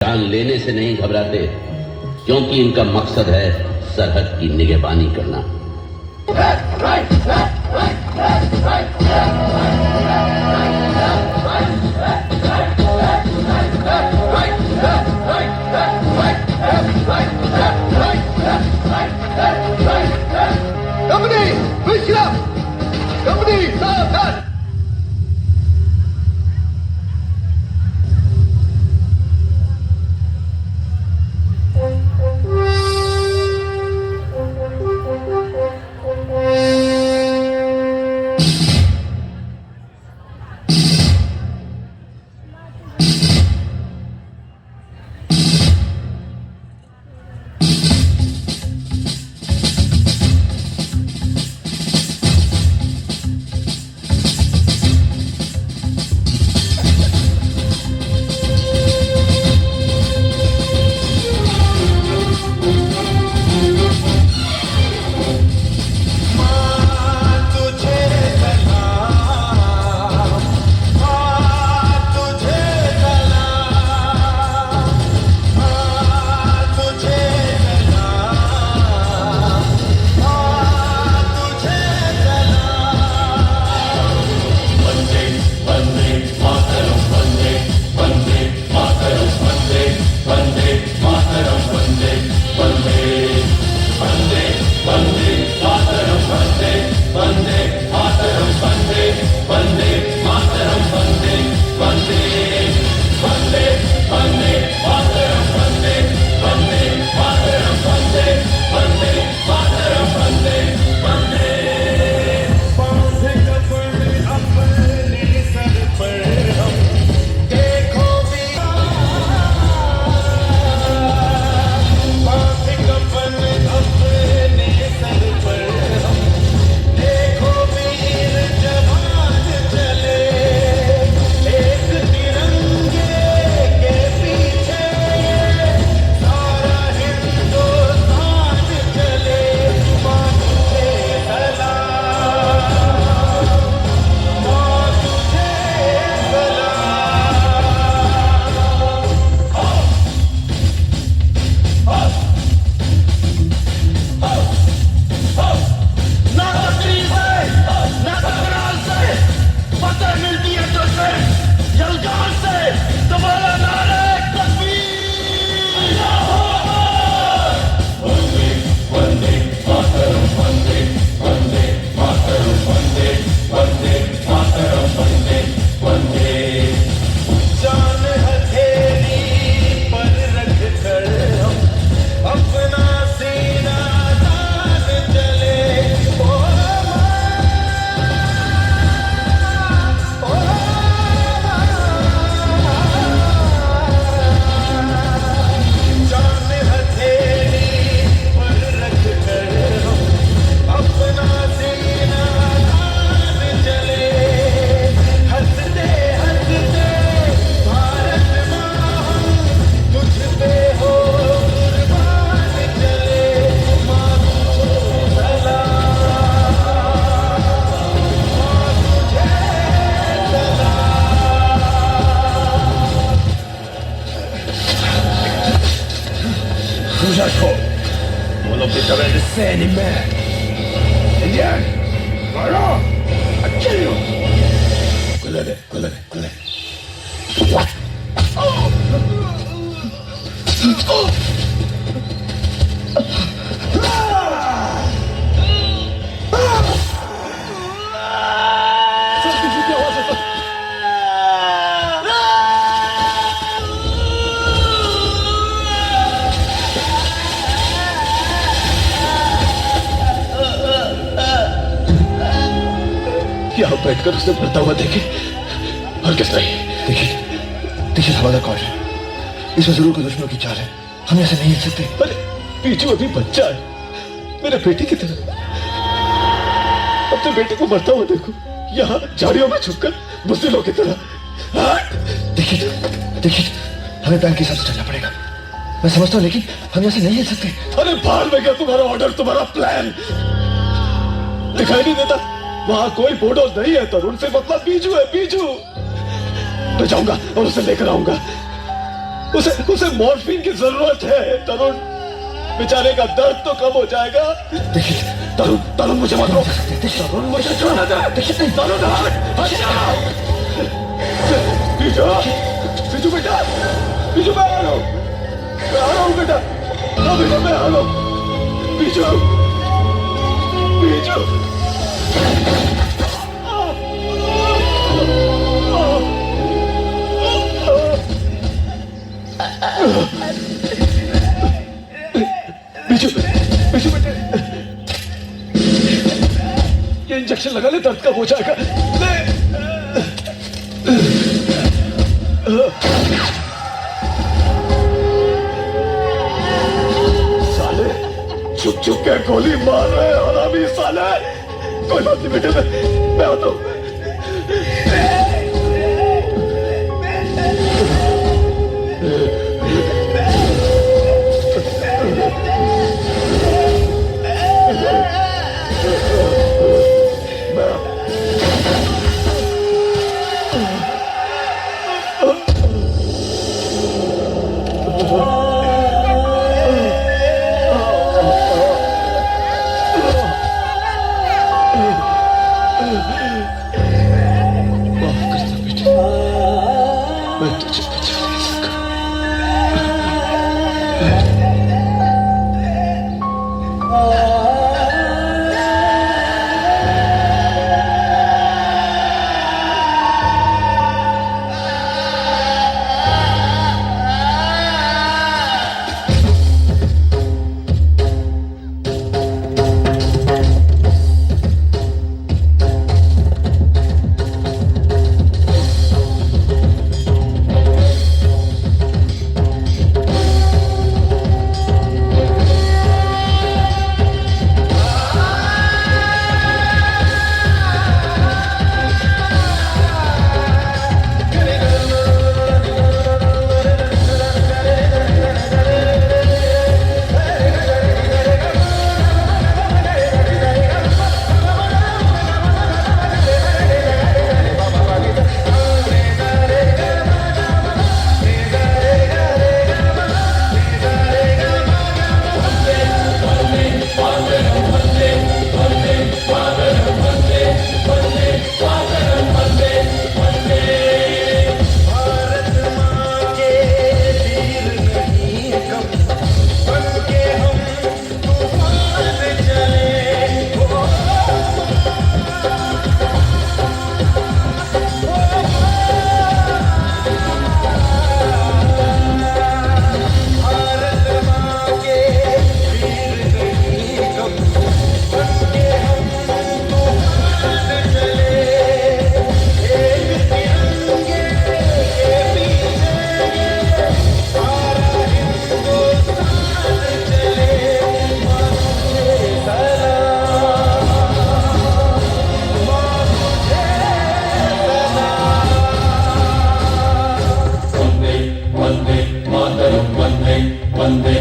जान लेने से नहीं घबराते, क्योंकि इनका मकसद है सरहद की निगहबानी करना। कंपनी, कंपनी, सावधान। All of it are the same man. Indian, Garo, I kill you. Kulade. यहाँ बैठकर उसे मरता हुआ देखे और किस नहीं। देखिए हमारा कौन है, इसमें जरूर कोई दुश्मनों की चाल है। हम ऐसे नहीं हिल सकते। अरे पीछू अभी बच्चा है, मेरे बेटे की तरह। अपने बेटे को मरता हुआ देखो, यहाँ झाड़ियों में छुपकर बुज़दिलों की तरह। देखिए हमें प्लान के हिसाब से चलना पड़ेगा। मैं समझता हूँ, लेकिन हम यहाँ से नहीं हिल सकते। अरे बाहर में क्या तुम्हारा ऑर्डर, तुम्हारा प्लान दिखाई नहीं देता? वहां कोई बुलडोज नहीं है तरुण, से मतलब बीजू है, बीजू। मैं जाऊंगा और उसे लेकर आऊंगा। उसे उसे मॉर्फिन की जरूरत है तरुण। बेचारे का दर्द तो कम हो जाएगा। देखिए तरुण, तरुण मुझे मत रोक। तरुण मुझे छोड़ना दे। देखिए तरुण, बीजू, बीजू बेटा, बीजू मैं आ रहा हूँ बेटा। हाँ बेटा मैं आ रहा हूँ। बीजू, बीजू। बीजू, बीजू बेटे, ये इंजेक्शन लगा ले, दर्द कम हो जाएगा। ले। साले चुप चुप के गोली मार रहे और अभी साले। कोई बात नहीं बेटे, मैं आता हूँ। माफ करना बेटे, मैं तुझे बचा नहीं सका। Vande